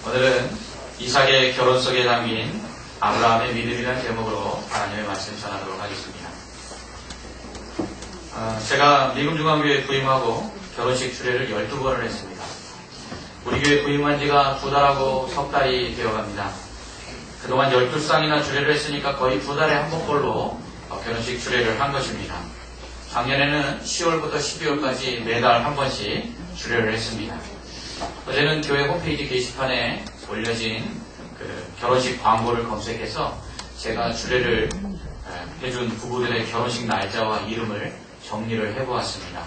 오늘은 이삭의 결혼 속에 담긴 아브라함의 믿음이라는 제목으로 하나님의 말씀 전하도록 하겠습니다. 제가 미국 중앙교회에 부임하고 결혼식 주례를 12번을 했습니다. 우리 교회 부임한 지가 2달하고 석 달이 되어갑니다. 그동안 12쌍이나 주례를 했으니까 거의 2달에 한 번꼴로 결혼식 주례를 한 것입니다. 작년에는 10월부터 12월까지 매달 한 번씩 주례를 했습니다. 어제는 교회 홈페이지 게시판에 올려진 결혼식 광고를 검색해서 제가 주례를 해준 부부들의 결혼식 날짜와 이름을 정리를 해보았습니다.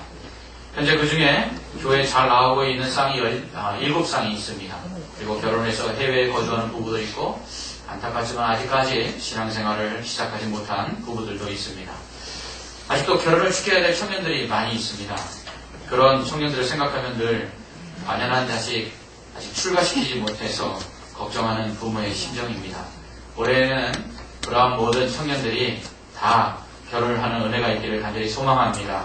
현재 그 중에 교회에 잘 나오고 있는 쌍이 7쌍이 있습니다. 그리고 결혼해서 해외에 거주하는 부부도 있고 안타깝지만 아직까지 신앙생활을 시작하지 못한 부부들도 있습니다. 아직도 결혼을 시켜야 될 청년들이 많이 있습니다. 그런 청년들을 생각하면 늘 만연한 자식 아직 출가시키지 못해서 걱정하는 부모의 심정입니다. 올해는 그러한 모든 청년들이 다 결혼을 하는 은혜가 있기를 간절히 소망합니다.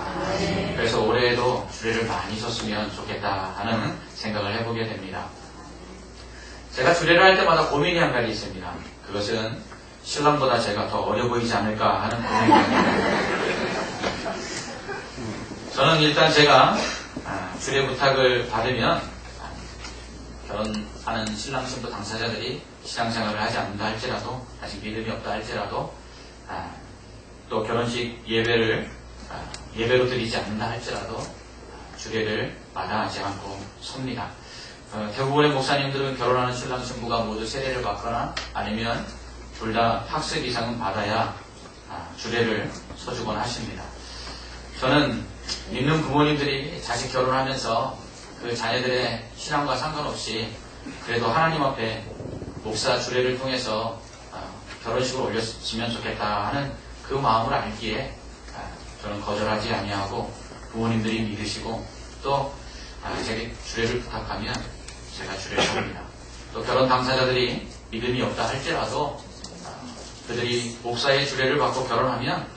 그래서 올해에도 주례를 많이 섰으면 좋겠다 하는 생각을 해보게 됩니다. 제가 주례를 할 때마다 고민이 한 가지 있습니다. 그것은 신랑보다 제가 더 어려 보이지 않을까 하는 고민입니다. 저는 일단 제가 주례 부탁을 받으면 결혼하는 신랑 신부 당사자들이 신앙생활을 하지 않는다 할지라도 아직 믿음이 없다 할지라도 또 결혼식 예배로 드리지 않는다 할지라도 주례를 마다하지 않고 섭니다. 대부분의 목사님들은 결혼하는 신랑 신부가 모두 세례를 받거나 아니면 둘 다 학습 이상은 받아야 주례를 서주곤 하십니다. 저는 믿는 부모님들이 자식 결혼하면서 그 자녀들의 신앙과 상관없이 그래도 하나님 앞에 목사 주례를 통해서 결혼식을 올렸으면 좋겠다 하는 그 마음을 알기에 저는 거절하지 아니하고 부모님들이 믿으시고 또 제게 주례를 부탁하면 제가 주례를 합니다. 또 결혼 당사자들이 믿음이 없다 할지라도 그들이 목사의 주례를 받고 결혼하면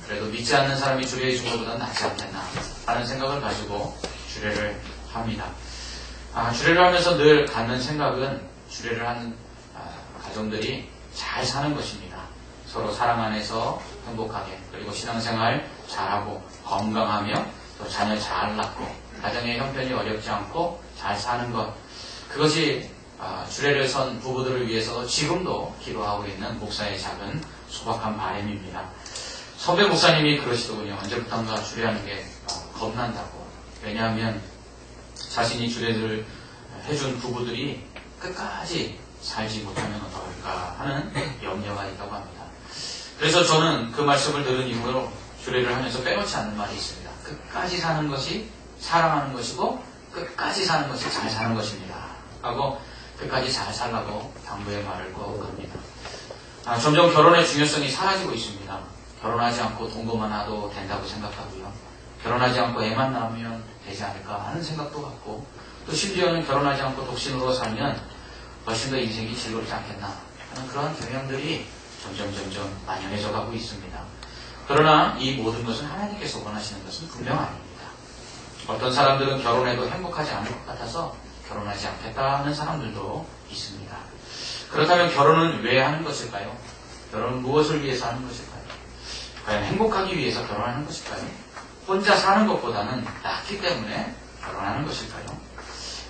그래도 믿지 않는 사람이 주례해 준 것보다 낫지 않겠나 하는 생각을 가지고 주례를 합니다. 주례를 하면서 늘 갖는 생각은 주례를 하는 가정들이 잘 사는 것입니다. 서로 사랑 안에서 행복하게 그리고 신앙생활 잘하고 건강하며 또 자녀 잘 낳고 가정의 형편이 어렵지 않고 잘 사는 것 그것이 주례를 선 부부들을 위해서 지금도 기도하고 있는 목사의 작은 소박한 바람입니다. 선배 목사님이 그러시더군요. 언제부턴가 주례하는 게 겁난다고. 왜냐하면 자신이 주례를 해준 부부들이 끝까지 살지 못하면 어떨까 하는 염려가 있다고 합니다. 그래서 저는 그 말씀을 들은 이후로 주례를 하면서 빼놓지 않는 말이 있습니다. 끝까지 사는 것이 사랑하는 것이고 끝까지 사는 것이 잘 사는 것입니다. 하고 끝까지 잘 살라고 당부의 말을 꼭 합니다. 점점 결혼의 중요성이 사라지고 있습니다. 결혼하지 않고 동거만 하도 된다고 생각하고요. 결혼하지 않고 애만 낳으면 되지 않을까 하는 생각도 갖고 또 심지어는 결혼하지 않고 독신으로 살면 훨씬 더 인생이 즐겁지 않겠나 하는 그런 경향들이 점점 만연해져 가고 있습니다. 그러나 이 모든 것은 하나님께서 원하시는 것은 분명 아닙니다. 어떤 사람들은 결혼해도 행복하지 않을 것 같아서 결혼하지 않겠다 하는 사람들도 있습니다. 그렇다면 결혼은 왜 하는 것일까요? 결혼은 무엇을 위해서 하는 것일까요? 과연 행복하기 위해서 결혼하는 것일까요? 혼자 사는 것보다는 낫기 때문에 결혼하는 것일까요?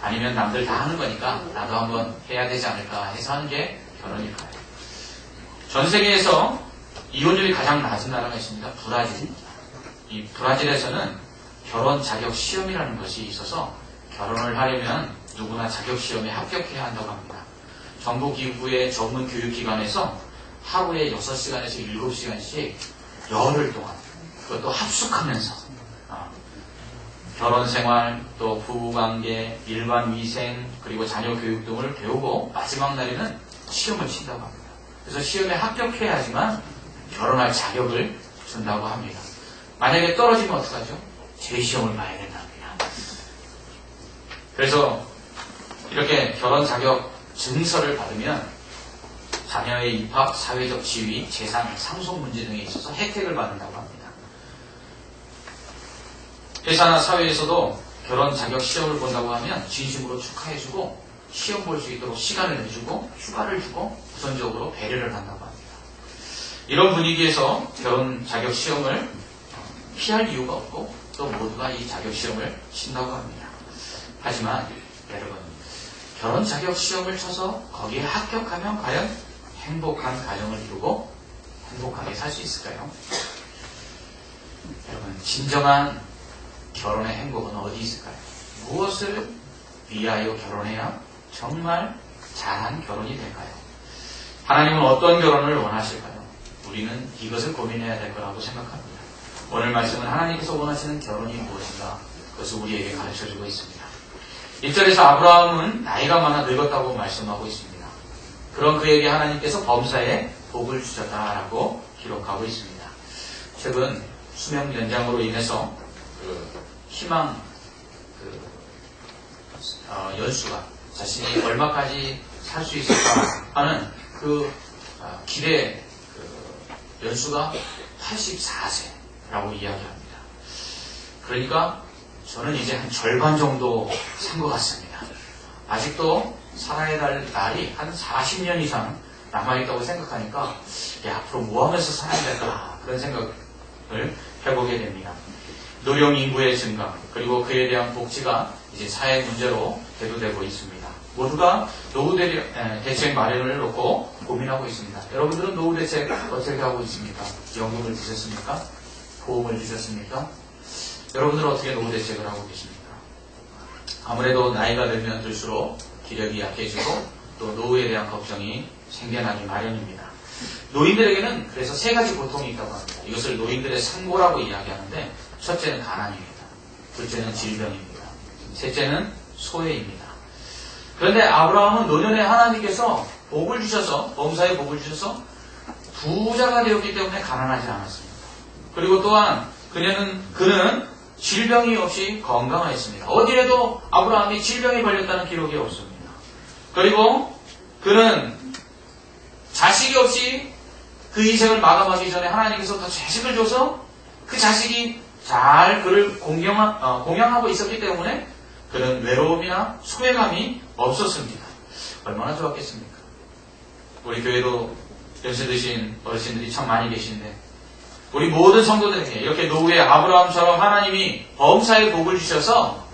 아니면 남들 다 하는 거니까 나도 한번 해야 되지 않을까 해서 하는 게 결혼일까요? 전 세계에서 이혼율이 가장 낮은 나라가 있습니다. 브라질입니다. 이 브라질에서는 결혼 자격 시험이라는 것이 있어서 결혼을 하려면 누구나 자격 시험에 합격해야 한다고 합니다. 정부 기구의 전문 교육기관에서 하루에 6시간에서 7시간씩 열흘 동안 그것도 합숙하면서 결혼생활, 또 부부관계, 일반위생, 그리고 자녀 교육 등을 배우고 마지막 날에는 시험을 친다고 합니다. 그래서 시험에 합격해야지만 결혼할 자격을 준다고 합니다. 만약에 떨어지면 어떡하죠? 재시험을 봐야 된답니다. 그래서 이렇게 결혼 자격 증서를 받으면 자녀의 입학, 사회적 지위, 재산, 상속 문제 등에 있어서 혜택을 받는다고 합니다. 회사나 사회에서도 결혼 자격 시험을 본다고 하면 진심으로 축하해주고 시험 볼 수 있도록 시간을 내주고 휴가를 주고 우선적으로 배려를 한다고 합니다. 이런 분위기에서 결혼 자격 시험을 피할 이유가 없고 또 모두가 이 자격 시험을 친다고 합니다. 하지만 여러분, 결혼 자격 시험을 쳐서 거기에 합격하면 과연 행복한 가정을 이루고 행복하게 살 수 있을까요? 여러분, 진정한 결혼의 행복은 어디 있을까요? 무엇을 위하여 결혼해야 정말 잘한 결혼이 될까요? 하나님은 어떤 결혼을 원하실까요? 우리는 이것을 고민해야 될 거라고 생각합니다. 오늘 말씀은 하나님께서 원하시는 결혼이 무엇인가, 그것을 우리에게 가르쳐주고 있습니다. 1절에서 아브라함은 나이가 많아 늙었다고 말씀하고 있습니다. 그런 그에게 하나님께서 범사에 복을 주셨다라고 기록하고 있습니다. 최근 수명 연장으로 인해서 희망 연수가 자신이 얼마까지 살 수 있을까 하는 기대 연수가 84세라고 이야기합니다. 그러니까 저는 이제 한 절반 정도 산 것 같습니다. 아직도 살아야 할 날이 한 40년 이상 남아있다고 생각하니까 앞으로 뭐 하면서 살아야 될까 그런 생각을 해보게 됩니다. 노령 인구의 증가, 그리고 그에 대한 복지가 이제 사회 문제로 대두되고 있습니다. 모두가 노후 대책 마련을 놓고 고민하고 있습니다. 여러분들은 노후 대책 어떻게 하고 있습니까? 연금을 주셨습니까? 보험을 주셨습니까? 여러분들은 어떻게 노후 대책을 하고 계십니까? 아무래도 나이가 들면 들수록 기력이 약해지고 또 노후에 대한 걱정이 생겨나기 마련입니다. 노인들에게는 그래서 세 가지 고통이 있다고 합니다. 이것을 노인들의 상고라고 이야기하는데, 첫째는 가난입니다. 둘째는 질병입니다. 셋째는 소외입니다. 그런데 아브라함은 노년에 하나님께서 복을 주셔서, 범사에 복을 주셔서 부자가 되었기 때문에 가난하지 않았습니다. 그리고 또한 그는 질병이 없이 건강하였습니다. 어디에도 아브라함이 질병에 걸렸다는 기록이 없습니다. 그리고 그는 자식이 없이 그 인생을 마감하기 전에 하나님께서 더 자식을 줘서 그 자식이 잘 그를 공양하고 있었기 때문에 그는 외로움이나 소외감이 없었습니다. 얼마나 좋았겠습니까? 우리 교회도 연세 드신 어르신들이 참 많이 계신데, 우리 모든 성도들에게 이렇게 노후에 아브라함처럼 하나님이 범사의 복을 주셔서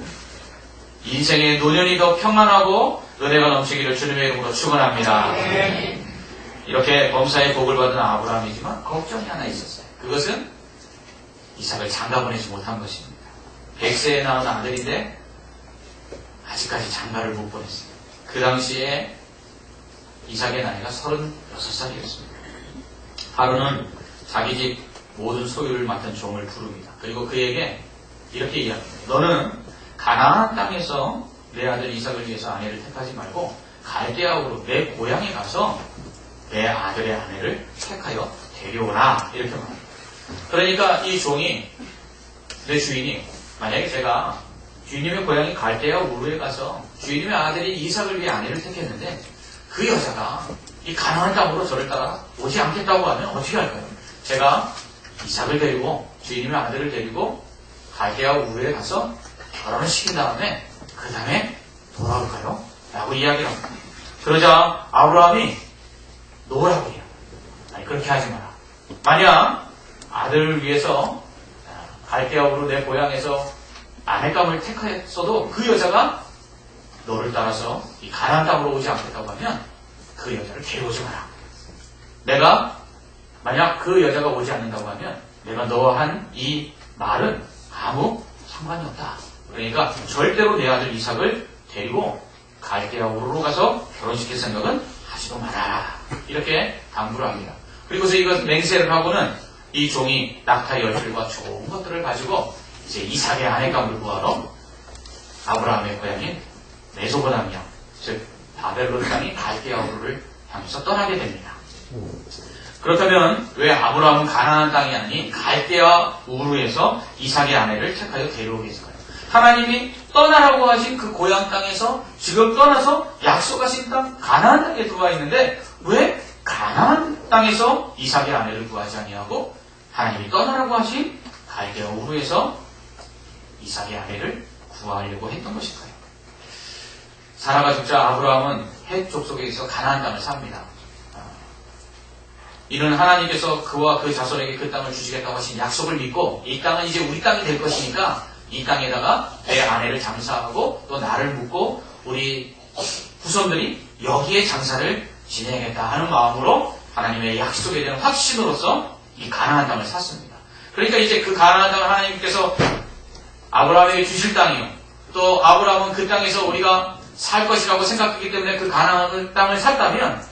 인생의 노년이 더 평안하고 은혜가 넘치기를 주님의 이름으로 축원합니다. 이렇게 범사의 복을 받은 아브라함이지만 걱정이 하나 있었어요. 그것은 이삭을 장가 보내지 못한 것입니다. 100세에 낳은 아들인데 아직까지 장가를 못 보냈어요. 그 당시에 이삭의 나이가 36살이었습니다. 하루는 자기 집 모든 소유를 맡은 종을 부릅니다. 그리고 그에게 이렇게 이야기합니다. 너는 가나안 땅에서 내 아들 이삭을 위해서 아내를 택하지 말고 갈대아우로 내 고향에 가서 내 아들의 아내를 택하여 데려오라, 이렇게 말합니다. 그러니까 이 종이, 내 주인이, 만약에 제가 주인님의 고향인 갈대아 우르에 가서 주인님의 아들이 이삭을 위해 아내를 택했는데 그 여자가 이 가나안 땅으로 저를 따라 오지 않겠다고 하면 어떻게 할까요? 제가 이삭을 데리고, 주인님의 아들을 데리고 갈대아 우르에 가서 결혼을 시킨 다음에 그 다음에 돌아올까요? 라고 이야기를 합니다. 그러자 아브라함이 노라고 해요. 아니, 그렇게 하지 마라. 만약 아들을 위해서 갈대아 우르 내 고향에서 아내감을 택했어도 그 여자가 너를 따라서 이 가나안 땅으로 오지 않겠다고 하면 그 여자를 데려오지 마라. 내가 만약 그 여자가 오지 않는다고 하면 내가 너와 한 이 말은 아무 상관이 없다. 그러니까 절대로 내 아들 이삭을 데리고 갈대아 우르로 가서 결혼시킬 생각은 하지도 마라. 이렇게 당부를 합니다. 그리고서 이것 맹세를 하고는 이 종이 낙타 10줄과 좋은 것들을 가지고 이제 이삭의 아내감을 구하러 아브라함의 고향인 메소포타미아, 즉 바벨론 땅인 갈대아 우르를 향해서 떠나게 됩니다. 그렇다면 왜 아브라함은 가나안 땅이 아닌 갈대아 우르에서 이삭의 아내를 택하여 데려오게 했을까요? 하나님이 떠나라고 하신 그 고향 땅에서 지금 떠나서 약속하신 땅 가나안 땅에 들어와 있는데 왜 가나안 땅에서 이삭의 아내를 구하지 아니하고 하나님이 떠나라고 하신 갈대아 우르에서 이삭의 아내를 구하려고 했던 것일까요? 사라가 죽자 아브라함은 헷 족속에서 가나안 땅을 삽니다. 이는 하나님께서 그와 그 자손에게 그 땅을 주시겠다고 하신 약속을 믿고 이 땅은 이제 우리 땅이 될 것이니까 이 땅에다가 내 아내를 장사하고 또 나를 묻고 우리 후손들이 여기에 장사를 지내야겠다 하는 마음으로 하나님의 약속에 대한 확신으로서 이 가나안 땅을 샀습니다. 그러니까 이제 그 가나안 땅을 하나님께서 아브라함에게 주실 땅이요. 또 아브라함은 그 땅에서 우리가 살 것이라고 생각했기 때문에 그 가나안 땅을 샀다면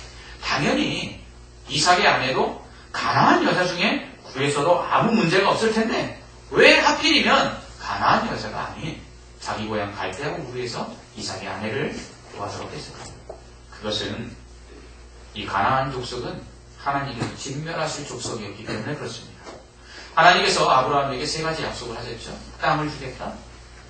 당연히 이삭의 아내도 가나안 여자 중에 구해서도 아무 문제가 없을 텐데 왜 하필이면 가나안 여자가 아닌 자기 고향 갈대아 우르에서 이삭의 아내를 구하도록 했을까? 그것은 이 가나안 족속은 하나님께서 진멸하실 족속이었기 때문에 그렇습니다. 하나님께서 아브라함에게 세 가지 약속을 하셨죠. 땅을 주겠다.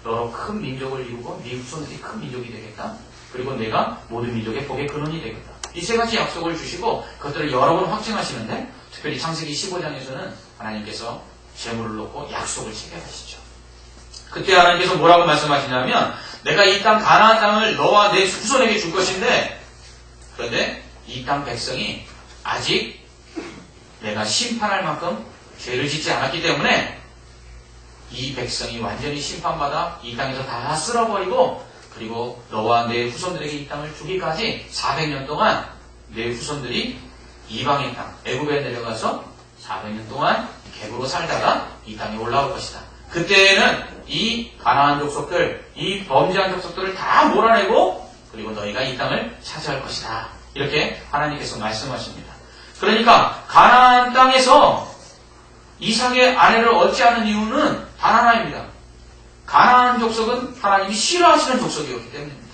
너로 큰 민족을 이루고 네 후손들이 큰 민족이 되겠다. 그리고 내가 모든 민족의 복의 근원이 되겠다. 이 세 가지 약속을 주시고 그것들을 여러 번 확증하시는데 특별히 창세기 15장에서는 하나님께서 재물을 놓고 약속을 체결하시죠. 그때 하나님께서 뭐라고 말씀하시냐면 내가 이 땅 가나안 땅을 너와 내 후손에게 줄 것인데 그런데 이 땅 백성이 아직 내가 심판할 만큼 죄를 짓지 않았기 때문에 이 백성이 완전히 심판받아 이 땅에서 다 쓸어버리고 그리고 너와 내 후손들에게 이 땅을 주기까지 400년 동안 내 후손들이 이방의 땅 애굽에 내려가서 400년 동안 객으로 살다가 이 땅에 올라올 것이다. 그때에는 이 가나안 족속들, 이 범죄한 족속들을 다 몰아내고 그리고 너희가 이 땅을 차지할 것이다. 이렇게 하나님께서 말씀하십니다. 그러니까 가나안 땅에서 이삭의 아내를 얻지 않은 이유는 단 하나입니다. 가나안 족속은 하나님이 싫어하시는 족속이었기 때문입니다.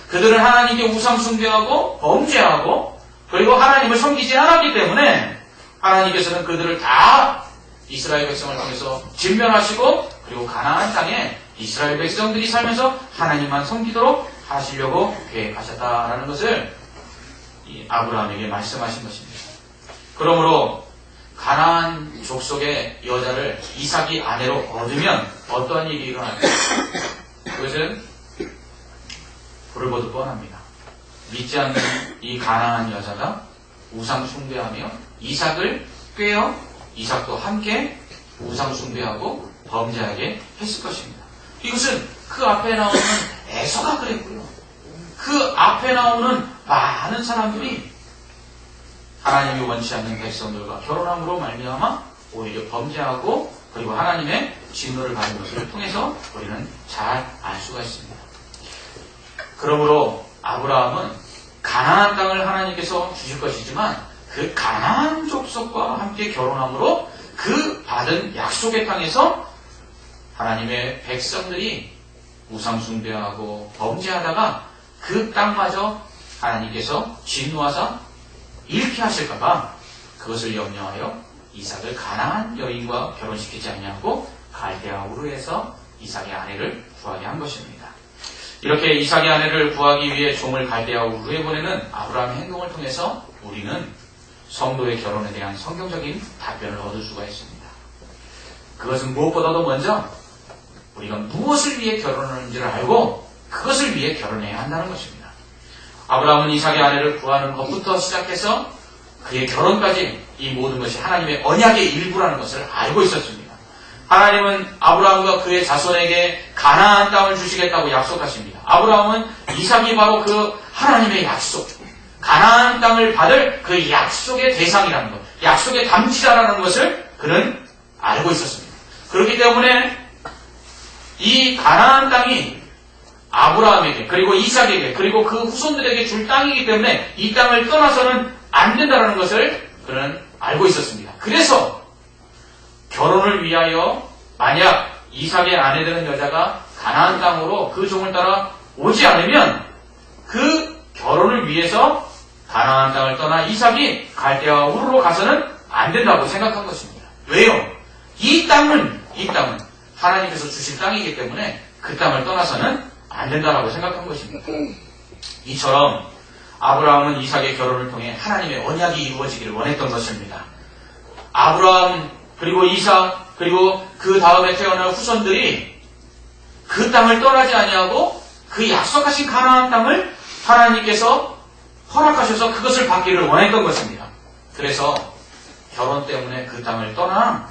그들은 하나님께 우상 숭배하고 범죄하고 그리고 하나님을 섬기지 않았기 때문에 하나님께서는 그들을 다 이스라엘 백성을 통해서 진멸하시고 그리고 가나안 땅에 이스라엘 백성들이 살면서 하나님만 섬기도록 하시려고 계획하셨다라는 것을 이 아브라함에게 말씀하신 것입니다. 그러므로 가나안 족속의 여자를 이삭이 아내로 얻으면 어떠한 일이 일어날까? 그것은 불을 보듯 뻔합니다. 믿지 않는 이 가나안 여자가 우상 숭배하며 이삭을 꿰어 이삭도 함께 우상 숭배하고 범죄하게 했을 것입니다. 이것은 그 앞에 나오는 에서가 그랬고요. 그 앞에 나오는 많은 사람들이 하나님이 원치 않는 백성들과 결혼함으로 말미암아 오히려 범죄하고 그리고 하나님의 진노를 받는 것을 통해서 우리는 잘 알 수가 있습니다. 그러므로 아브라함은 가나안 땅을 하나님께서 주실 것이지만 그 가나안 족속과 함께 결혼함으로 그 받은 약속의 땅에서 하나님의 백성들이 우상 숭배하고 범죄하다가 그 땅마저 하나님께서 진노하사 잃게 하실까봐 그것을 염려하여 이삭을 가나안 여인과 결혼시키지 않냐고 갈대아 우르에서 이삭의 아내를 구하게 한 것입니다. 이렇게 이삭의 아내를 구하기 위해 종을 갈대아 우르에 보내는 아브라함의 행동을 통해서 우리는 성도의 결혼에 대한 성경적인 답변을 얻을 수가 있습니다. 그것은 무엇보다도 먼저 우리가 무엇을 위해 결혼하는지를 알고 그것을 위해 결혼해야 한다는 것입니다. 아브라함은 이삭의 아내를 구하는 것부터 시작해서 그의 결혼까지 이 모든 것이 하나님의 언약의 일부라는 것을 알고 있었습니다. 하나님은 아브라함과 그의 자손에게 가나안 땅을 주시겠다고 약속하십니다. 아브라함은 이삭이 바로 그 하나님의 약속, 가나안 땅을 받을 그 약속의 대상이라는 것, 약속의 담지자라는 것을 그는 알고 있었습니다. 그렇기 때문에 이 가나안 땅이 아브라함에게 그리고 이삭에게 그리고 그 후손들에게 줄 땅이기 때문에 이 땅을 떠나서는 안 된다는 것을 그는 알고 있었습니다. 그래서 결혼을 위하여 만약 이삭의 아내 되는 여자가 가나안 땅으로 그 종을 따라 오지 않으면 그 결혼을 위해서 가나안 땅을 떠나 이삭이 갈대아 우르로 가서는 안 된다고 생각한 것입니다. 왜요? 이 땅은 하나님께서 주신 땅이기 때문에 그 땅을 떠나서는 안 된다라고 생각한 것입니다. 이처럼 아브라함은 이삭의 결혼을 통해 하나님의 언약이 이루어지기를 원했던 것입니다. 아브라함 그리고 이삭 그리고 그 다음에 태어날 후손들이 그 땅을 떠나지 아니하고 그 약속하신 가나안 땅을 하나님께서 허락하셔서 그것을 받기를 원했던 것입니다. 그래서 결혼 때문에 그 땅을 떠나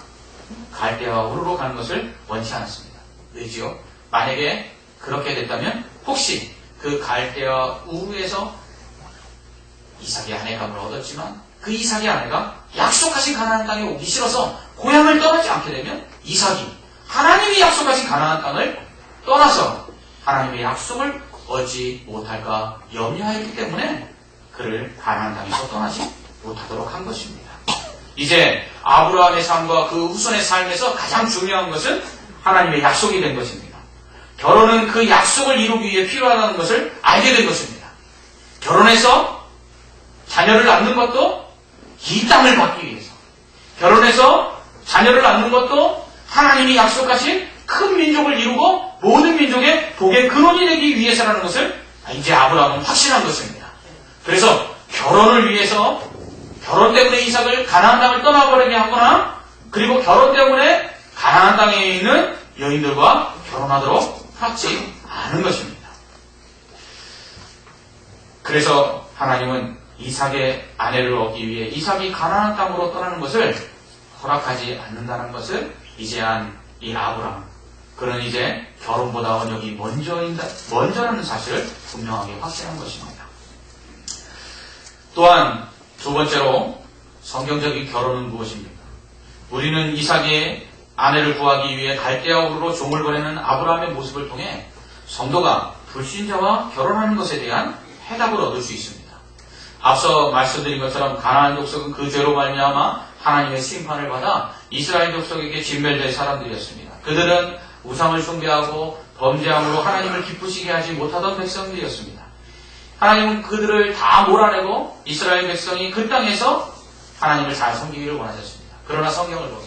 갈대아와 우르로 가는 것을 원치 않았습니다. 왜지요? 만약에 그렇게 됐다면 혹시 그 갈대아 우르에서 이삭의 아내감을 얻었지만 그 이삭의 아내가 약속하신 가나안 땅에 오기 싫어서 고향을 떠나지 않게 되면 이삭이 하나님이 약속하신 가나안 땅을 떠나서 하나님의 약속을 얻지 못할까 염려하였기 때문에 그를 가나안 땅에서 떠나지 못하도록 한 것입니다. 이제 아브라함의 삶과 그 후손의 삶에서 가장 중요한 것은 하나님의 약속이 된 것입니다. 결혼은 그 약속을 이루기 위해 필요하다는 것을 알게 된 것입니다. 결혼해서 자녀를 낳는 것도 이 땅을 받기 위해서, 결혼해서 자녀를 낳는 것도 하나님이 약속하신 큰 민족을 이루고 모든 민족의 복의 근원이 되기 위해서라는 것을 이제 아브라함은 확신한 것입니다. 그래서 결혼을 위해서, 결혼 때문에 이삭을 가나안 땅을 떠나버리게 하거나, 그리고 결혼 때문에 가나안 땅에 있는 여인들과 결혼하도록 하지 않은 것입니다. 그래서 하나님은 이삭의 아내를 얻기 위해 이삭이 가나안 땅으로 떠나는 것을 허락하지 않는다는 것을 이제한 이 아브라함, 그는 이제 결혼보다 언약이 먼저라는 사실을 분명하게 확신한 것입니다. 또한 두 번째로 성경적인 결혼은 무엇입니까? 우리는 이삭의 아내를 구하기 위해 갈대아우르로 종을 보내는 아브라함의 모습을 통해 성도가 불신자와 결혼하는 것에 대한 해답을 얻을 수 있습니다. 앞서 말씀드린 것처럼 가나안 족속은 그 죄로 말미암아 하나님의 심판을 받아 이스라엘 족속에게 진멸될 사람들이었습니다. 그들은 우상을 숭배하고 범죄함으로 하나님을 기쁘시게 하지 못하던 백성들이었습니다. 하나님은 그들을 다 몰아내고 이스라엘 백성이 그 땅에서 하나님을 잘 섬기기를 원하셨습니다. 그러나 성경을 보면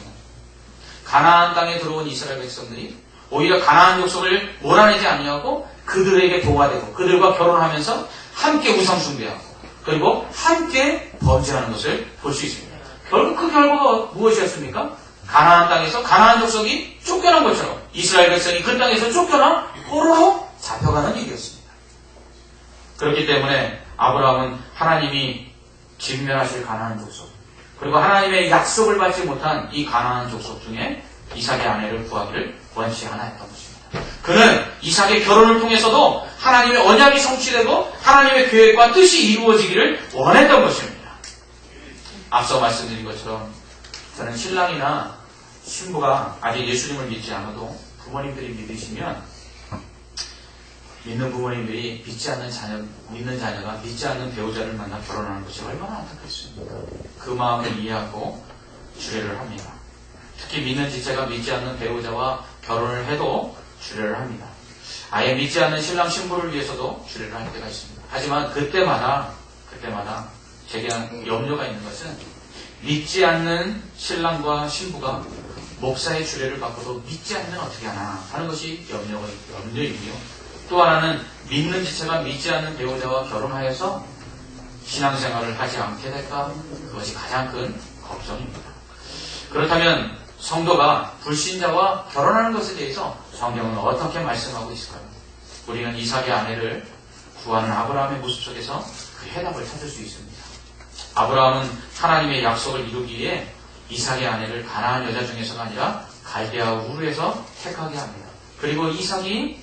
가나안 땅에 들어온 이스라엘 백성들이 오히려 가나안 족속을 몰아내지 아니하고 그들에게 동화되고 그들과 결혼하면서 함께 우상 숭배하고 그리고 함께 범죄하는 것을 볼 수 있습니다. 결국 그 결과가 무엇이었습니까? 가나안 땅에서 가나안 족속이 쫓겨난 것처럼 이스라엘 백성이 그 땅에서 쫓겨나 포로로 잡혀가는 일이었습니다. 그렇기 때문에 아브라함은 하나님이 진멸하실 가나안 족속, 그리고 하나님의 약속을 받지 못한 이 가나안 족속 중에 이삭의 아내를 구하기를 원치 않았던 것입니다. 그는 이삭의 결혼을 통해서도 하나님의 언약이 성취되고 하나님의 계획과 뜻이 이루어지기를 원했던 것입니다. 앞서 말씀드린 것처럼 저는 신랑이나 신부가 아직 예수님을 믿지 않아도 부모님들이 믿으시면 믿는 부모님들이 믿는 자녀가 믿지 않는 배우자를 만나 결혼하는 것이 얼마나 안타깝습니까? 그 마음을 이해하고 주례를 합니다. 특히 믿는 지체가 믿지 않는 배우자와 결혼을 해도 주례를 합니다. 아예 믿지 않는 신랑 신부를 위해서도 주례를 할 때가 있습니다. 하지만 그때마다 제게 염려가 있는 것은 믿지 않는 신랑과 신부가 목사의 주례를 받고도 믿지 않으면 어떻게 하나 하는 것이 염려이고요. 또 하나는 믿는 지체가 믿지 않는 배우자와 결혼하여서 신앙생활을 하지 않게 될까? 그것이 가장 큰 걱정입니다. 그렇다면 성도가 불신자와 결혼하는 것에 대해서 성경은 어떻게 말씀하고 있을까요? 우리는 이삭의 아내를 구하는 아브라함의 모습 속에서 그 해답을 찾을 수 있습니다. 아브라함은 하나님의 약속을 이루기 위해 이삭의 아내를 가나안 여자 중에서가 아니라 갈대아 우르에서 택하게 합니다. 그리고 이삭이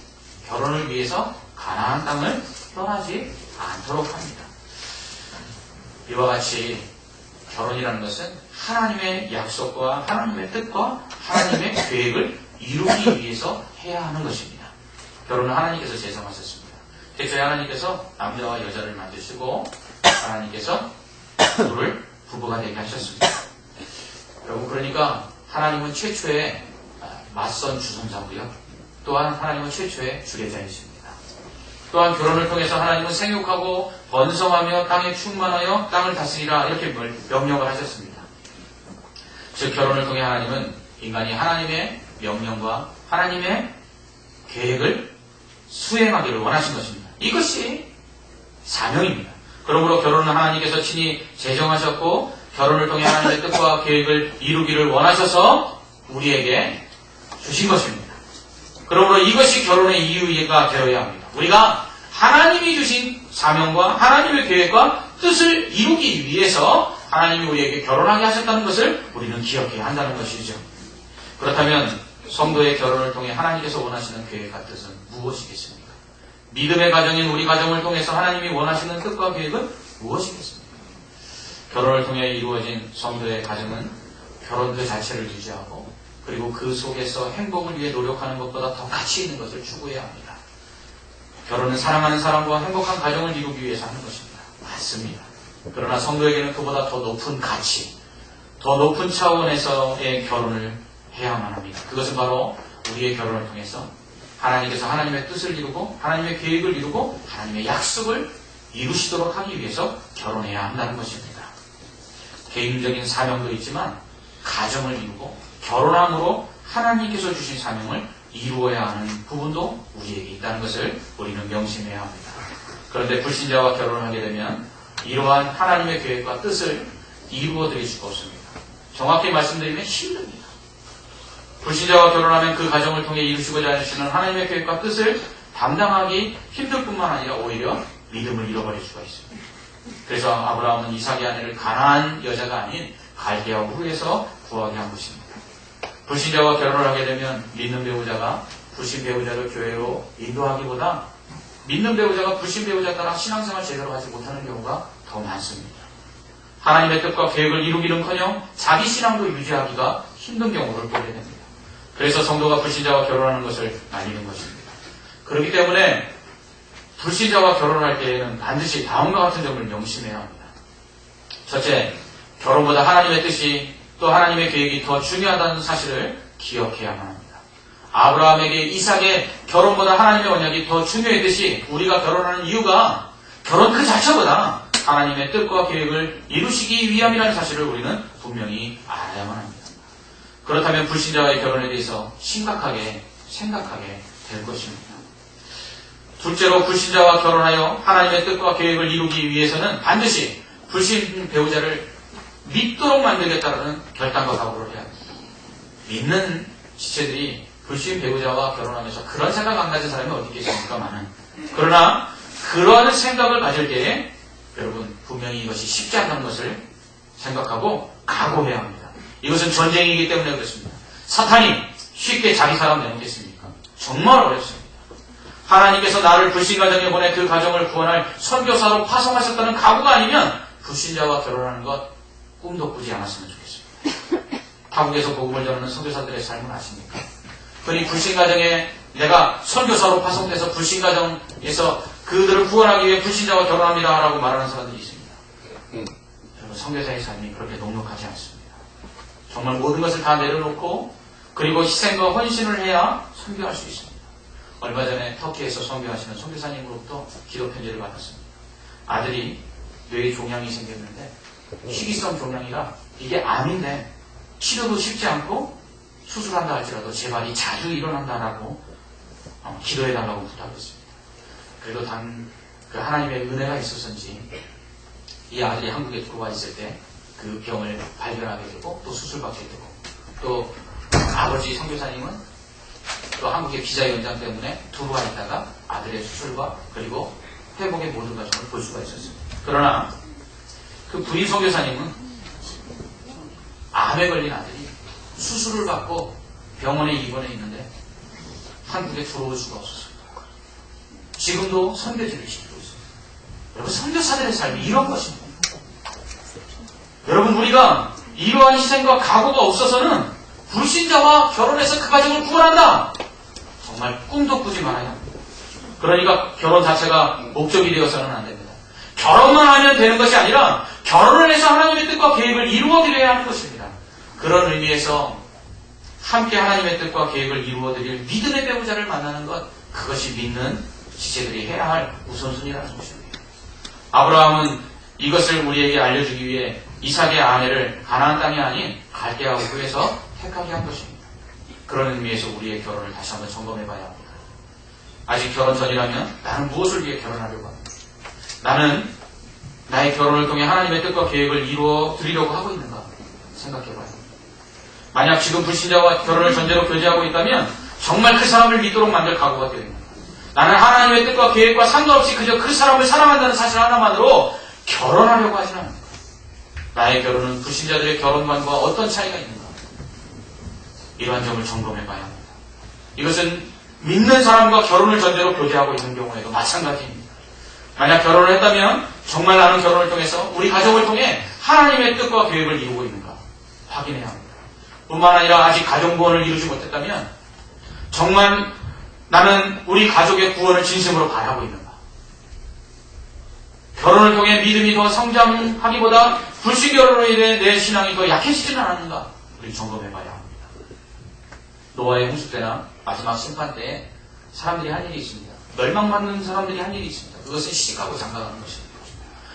결혼을 위해서 가나안 땅을 떠나지 않도록 합니다. 이와 같이 결혼이라는 것은 하나님의 약속과 하나님의 뜻과 하나님의 계획을 이루기 위해서 해야 하는 것입니다. 결혼은 하나님께서 제정하셨습니다. 태초에 하나님께서 남자와 여자를 만드시고 하나님께서 둘을 부부가 되게 하셨습니다. 여러분, 그러니까 하나님은 최초의 맞선 주선자고요. 또한 하나님은 최초의 주례자이십니다. 또한 결혼을 통해서 하나님은 생육하고 번성하며 땅에 충만하여 땅을 다스리라 이렇게 명령을 하셨습니다. 즉 결혼을 통해 하나님은 인간이 하나님의 명령과 하나님의 계획을 수행하기를 원하신 것입니다. 이것이 사명입니다. 그러므로 결혼은 하나님께서 친히 제정하셨고 결혼을 통해 하나님의 뜻과 계획을 이루기를 원하셔서 우리에게 주신 것입니다. 그러므로 이것이 결혼의 이유가 되어야 합니다. 우리가 하나님이 주신 사명과 하나님의 계획과 뜻을 이루기 위해서 하나님이 우리에게 결혼하게 하셨다는 것을 우리는 기억해야 한다는 것이죠. 그렇다면 성도의 결혼을 통해 하나님께서 원하시는 계획과 뜻은 무엇이겠습니까? 믿음의 가정인 우리 가정을 통해서 하나님이 원하시는 뜻과 계획은 무엇이겠습니까? 결혼을 통해 이루어진 성도의 가정은 결혼 그 자체를 유지하고 그리고 그 속에서 행복을 위해 노력하는 것보다 더 가치 있는 것을 추구해야 합니다. 결혼은 사랑하는 사람과 행복한 가정을 이루기 위해서 하는 것입니다. 맞습니다. 그러나 성도에게는 그보다 더 높은 가치, 더 높은 차원에서의 결혼을 해야만 합니다. 그것은 바로 우리의 결혼을 통해서 하나님께서 하나님의 뜻을 이루고 하나님의 계획을 이루고 하나님의 약속을 이루시도록 하기 위해서 결혼해야 한다는 것입니다. 개인적인 사명도 있지만 가정을 이루고 결혼함으로 하나님께서 주신 사명을 이루어야 하는 부분도 우리에게 있다는 것을 우리는 명심해야 합니다. 그런데 불신자와 결혼을 하게 되면 이러한 하나님의 계획과 뜻을 이루어 드릴 수가 없습니다. 정확히 말씀드리면 힘듭니다. 불신자와 결혼하면 그 가정을 통해 이루시고자 하시는 하나님의 계획과 뜻을 담당하기 힘들 뿐만 아니라 오히려 믿음을 잃어버릴 수가 있습니다. 그래서 아브라함은 이삭의 아내를 가나안 여자가 아닌 갈대아 우르에서 구하게 한 것입니다. 불신자와 결혼을 하게 되면 믿는 배우자가 불신 배우자를 교회로 인도하기보다 믿는 배우자가 불신 배우자 따라 신앙생활 제대로 하지 못하는 경우가 더 많습니다. 하나님의 뜻과 계획을 이루기는커녕 자기 신앙도 유지하기가 힘든 경우를 보게 됩니다. 그래서 성도가 불신자와 결혼하는 것을 알리는 것입니다. 그렇기 때문에 불신자와 결혼할 때에는 반드시 다음과 같은 점을 명심해야 합니다. 첫째, 결혼보다 하나님의 뜻이 또 하나님의 계획이 더 중요하다는 사실을 기억해야만 합니다. 아브라함에게 이삭의 결혼보다 하나님의 언약이 더 중요했듯이 우리가 결혼하는 이유가 결혼 그 자체보다 하나님의 뜻과 계획을 이루시기 위함이라는 사실을 우리는 분명히 알아야만 합니다. 그렇다면 불신자와의 결혼에 대해서 심각하게 생각하게 될 것입니다. 둘째로 불신자와 결혼하여 하나님의 뜻과 계획을 이루기 위해서는 반드시 불신 배우자를 믿도록 만들겠다는 결단과 각오를 해야 합니다. 믿는 지체들이 불신 배우자와 결혼하면서 그런 생각 안 가진 사람이 어디 있겠습니까? 많은. 그러나 그러한 생각을 가질 때에 여러분 분명히 이것이 쉽지 않다는 것을 생각하고 각오해야 합니다. 이것은 전쟁이기 때문에 그렇습니다. 사탄이 쉽게 자기 사람 내놓겠습니까? 정말 어렵습니다. 하나님께서 나를 불신 가정에 보내 그 가정을 구원할 선교사로 파송하셨다는 각오가 아니면 불신자와 결혼하는 것 꿈도 꾸지 않았으면 좋겠습니다. 타국에서 복음을 전하는 선교사들의 삶을 아십니까? 그러니 불신 가정에 내가 선교사로 파송돼서 불신 가정에서 그들을 구원하기 위해 불신자와 결혼합니다 라고 말하는 사람들이 있습니다. 여러분 선교사의 삶이 그렇게 녹록하지 않습니다. 정말 모든 것을 다 내려놓고 그리고 희생과 헌신을 해야 선교할 수 있습니다. 얼마 전에 터키에서 선교하시는 선교사님으로부터 기도 편지를 받았습니다. 아들이 뇌에 종양이 생겼는데 희귀성 종양이라 이게 암인데 치료도 쉽지 않고 수술한다 할지라도 재발이 자주 일어난다라고 기도해달라고 부탁했습니다. 그래도 그 하나님의 은혜가 있었는지 이 아들이 한국에 들어와 있을 때 그 병을 발견하게 되고 또 수술받게 되고 또 아버지 선교사님은 또 한국의 기자연장 때문에 들어와 있다가 아들의 수술과 그리고 회복의 모든 과정을 볼 수가 있었습니다. 그러나 그 부인 선교사님은 암에 걸린 아들이 수술을 받고 병원에 입원해 있는데 한국에 들어올 수가 없었습니다. 지금도 선교지를 시키고 있습니다. 여러분 선교사들의 삶이 이런 것입니다. 여러분 우리가 이러한 희생과 각오가 없어서는 불신자와 결혼해서 그 가정을 구원한다. 정말 꿈도 꾸지 말아야 합니다. 그러니까 결혼 자체가 목적이 되어서는 안 됩니다. 결혼만 하면 되는 것이 아니라 결혼을 해서 하나님의 뜻과 계획을 이루어드려야 하는 것입니다. 그런 의미에서 함께 하나님의 뜻과 계획을 이루어드릴 믿음의 배우자를 만나는 것, 그것이 믿는 지체들이 해야 할 우선순위라는 것입니다. 아브라함은 이것을 우리에게 알려주기 위해 이삭의 아내를 가나안 땅이 아닌 갈대아 우르에서 택하게 한 것입니다. 그런 의미에서 우리의 결혼을 다시 한번 점검해 봐야 합니다. 아직 결혼 전이라면 나는 무엇을 위해 결혼하려고 합니다. 나는 나의 결혼을 통해 하나님의 뜻과 계획을 이루어 드리려고 하고 있는가 생각해 봐야 합니다. 만약 지금 불신자와 결혼을 전제로 교제하고 있다면 정말 그 사람을 믿도록 만들 각오가 되어 있는가? 나는 하나님의 뜻과 계획과 상관없이 그저 그 사람을 사랑한다는 사실 하나만으로 결혼하려고 하지는 않는다. 나의 결혼은 불신자들의 결혼관과 어떤 차이가 있는가? 이러한 점을 점검해 봐야 합니다. 이것은 믿는 사람과 결혼을 전제로 교제하고 있는 경우에도 마찬가지입니다. 만약 결혼을 했다면 정말 나는 결혼을 통해서 우리 가정을 통해 하나님의 뜻과 계획을 이루고 있는가 확인해야 합니다. 뿐만 아니라 아직 가정 구원을 이루지 못했다면 정말 나는 우리 가족의 구원을 진심으로 바라고 있는가? 결혼을 통해 믿음이 더 성장하기보다 불신결혼으로 인해 내 신앙이 더 약해지지는 않았는가? 우리 점검해 봐야 합니다. 노아의 홍수 때나 마지막 심판 때에 사람들이 한 일이 있습니다. 멸망받는 사람들이 한 일이 있습니다. 그것은 시집가고 장가가는 것입니다.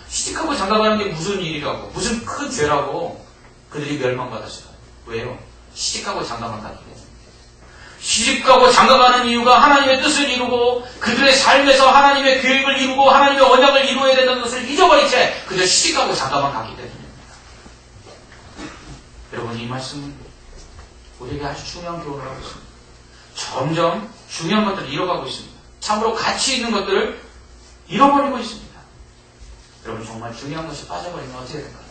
시집가고 장가가는 게 무슨 일이라고, 무슨 큰 죄라고 그들이 멸망받았을까요? 왜요? 시집가고 장가만 가기 때문에. 시집가고 장가가는 이유가 하나님의 뜻을 이루고 그들의 삶에서 하나님의 계획을 이루고 하나님의 언약을 이루어야 된다는 것을 잊어버린 채 그저 시집가고 장가만 가기 때문입니다. 여러분, 이 말씀은 우리에게 아주 중요한 교훈을 하고 있습니다. 점점 중요한 것들을 잃어가고 있습니다. 참으로 가치 있는 것들을 잃어버리고 있습니다. 여러분, 정말 중요한 것이 빠져버리면 어떻게 될까요?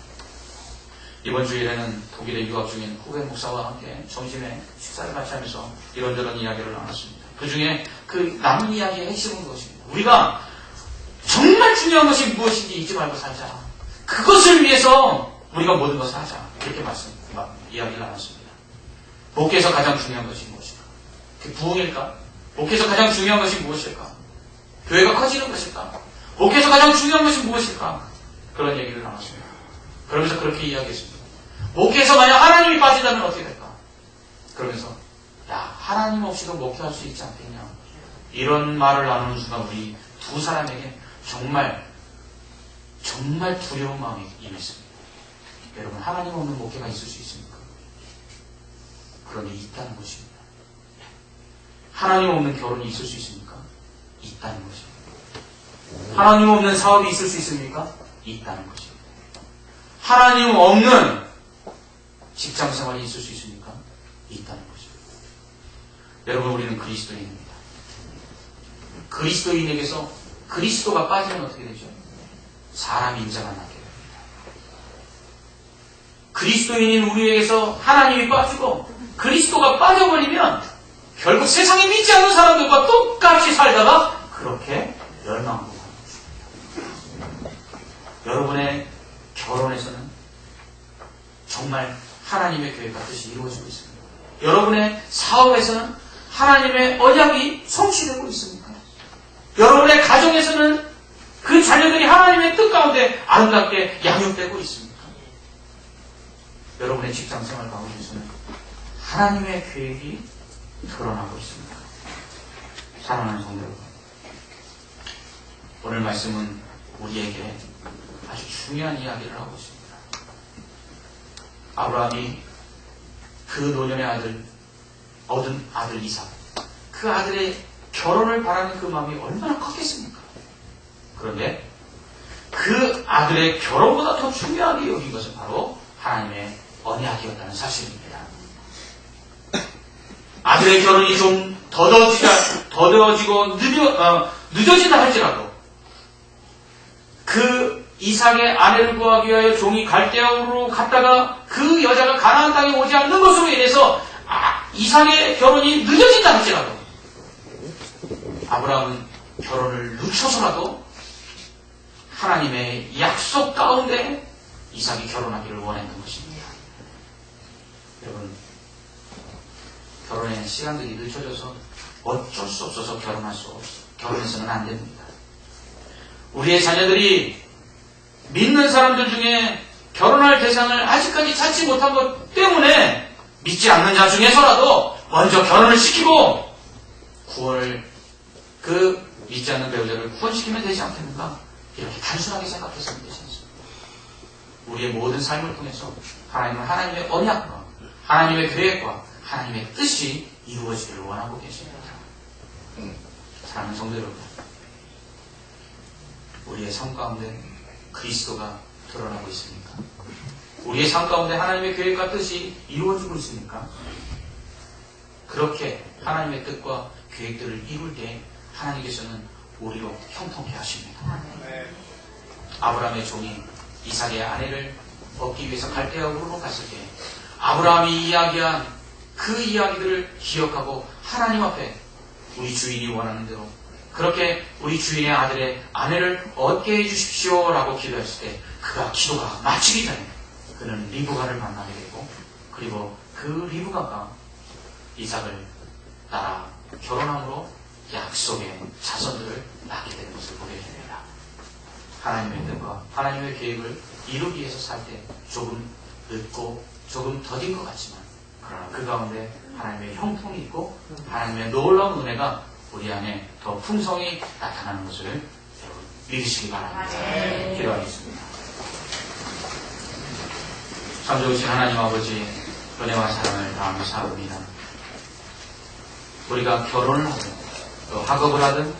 이번 주일에는 독일에 유학 중인 후배 목사와 함께 점심에 식사를 같이 하면서 이런저런 이야기를 나눴습니다. 그 중에 그 남은 이야기의 핵심은 그것입니다. 우리가 정말 중요한 것이 무엇인지 잊지 말고 살자. 그것을 위해서 우리가 모든 것을 하자. 이렇게 이야기를 나눴습니다. 목회에서 가장 중요한 것이 무엇일까? 그게 부흥일까? 목회에서 가장 중요한 것이 무엇일까? 교회가 커지는 것일까? 목회에서 가장 중요한 것이 무엇일까? 그런 얘기를 나눴습니다. 그러면서 그렇게 이야기했습니다. 목회에서 만약 하나님이 빠지다면 어떻게 될까? 그러면서 야, 하나님 없이도 목회할 수 있지 않겠냐? 이런 말을 나누는 순간 우리 두 사람에게 정말 두려운 마음이 임했습니다. 여러분, 하나님 없는 목회가 있을 수 있습니까? 그런데 있다는 것입니다. 하나님 없는 결혼이 있을 수 있습니까? 있다는 것입니다. 하나님 없는 사업이 있을 수 있습니까? 있다는 것입니다. 하나님 없는 직장 생활이 있을 수 있습니까? 있다는 것입니다. 여러분, 우리는 그리스도인입니다. 그리스도인에게서 그리스도가 빠지면 어떻게 되죠? 사람 인자가 나게 됩니다. 그리스도인인 우리에게서 하나님이 빠지고 그리스도가 빠져버리면 결국 세상에 믿지 않는 사람들과 똑같이 살다가 그렇게 멸망하고 가는 것입니다. 여러분의 결혼에서는 정말 하나님의 계획과 뜻이 이루어지고 있습니다. 여러분의 사업에서는 하나님의 언약이 성취되고 있습니까? 여러분의 가정에서는 그 자녀들이 하나님의 뜻 가운데 아름답게 양육되고 있습니까? 여러분의 직장생활 가운데서는 하나님의 계획이 드러나고 있습니다. 사랑하는 성도 여러분, 오늘 말씀은 우리에게 아주 중요한 이야기를 하고 있습니다. 아브라함이 그 노년의 아들, 얻은 아들 이삭, 그 아들의 결혼을 바라는 그 마음이 얼마나 컸겠습니까? 그런데 그 아들의 결혼보다 더 중요하게 여긴 것은 바로 하나님의 언약이었다는 사실입니다. 아들의 결혼이 좀 더뎌지고 늦어진다 할지라도 그 이삭의 아내를 구하기 위하여 종이 갈대아우로 갔다가 그 여자가 가나안 땅에 오지 않는 것으로 인해서 이삭의 결혼이 늦어진다 할지라도 아브라함은 결혼을 늦춰서라도 하나님의 약속 가운데 이삭이 결혼하기를 원했던 것입니다. 여러분, 결혼에 시간들이 늦춰져서 어쩔 수 없어서 결혼해서는 안 됩니다. 우리의 자녀들이 믿는 사람들 중에 결혼할 대상을 아직까지 찾지 못한 것 때문에 믿지 않는 자 중에서라도 먼저 결혼을 시키고 그 믿지 않는 배우자를 구원시키면 되지 않겠는가? 이렇게 단순하게 생각했으면 되지 않습니다. 우리의 모든 삶을 통해서 하나님은 하나님의 언약과 하나님의 계획과 하나님의 뜻이 이루어지기를 원하고 계십니다. 사랑하는 성도 여러분, 우리의 삶 가운데 그리스도가 드러나고 있습니까? 우리의 삶 가운데 하나님의 계획과 뜻이 이루어지고 있습니까? 그렇게 하나님의 뜻과 계획들을 이룰 때 하나님께서는 우리로 형통케 하십니다. 아브라함의 종이 이삭의 아내를 얻기 위해서 갈대아우르로 갔을 때 아브라함이 이야기한 그 이야기들을 기억하고 하나님 앞에 우리 주인이 원하는 대로 그렇게 우리 주인의 아들의 아내를 얻게 해주십시오 라고 기도했을 때 그가 기도가 마치기 전에 그는 리브가를 만나게 되고 그리고 그 리브가가 이삭을 따라 결혼함으로 약속의 자손들을 낳게 되는 것을 보게 됩니다. 하나님의 뜻과 하나님의 계획을 이루기 위해서 살 때 조금 늦고 조금 더딘 것 같지만 그러나 그 가운데 하나님의 형통이 있고 하나님의 놀라운 은혜가 우리 안에 더 풍성히 나타나는 것을 여러분 믿으시기 바랍니다. 기도하겠습니다. 참 좋으신 하나님 아버지 은혜와 사랑을 감사합니다. 우리가 결혼을 하든 또 학업을 하든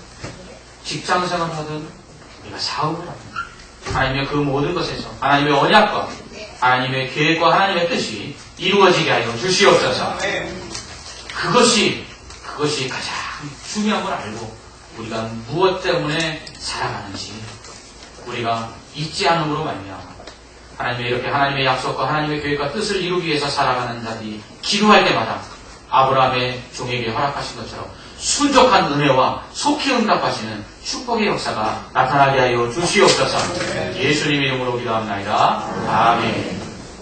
직장생활을 하든 우리가 사업을 하든 하나님의 그 모든 것에서 하나님의 언약과 하나님의 계획과 하나님의 뜻이 이루어지게 하여 주시옵소서. 그것이 가장 중요한 걸 알고 우리가 무엇 때문에 살아가는지 우리가 잊지 않음으로 말미암아 하나님의 이렇게 하나님의 약속과 하나님의 계획과 뜻을 이루기 위해서 살아가는 자들이 기도할 때마다 아브라함의 종에게 허락하신 것처럼 순족한 은혜와 속히 응답하시는 축복의 역사가 나타나게 하여 주시옵소서. 예수님 이름으로 기도합니다. 아멘.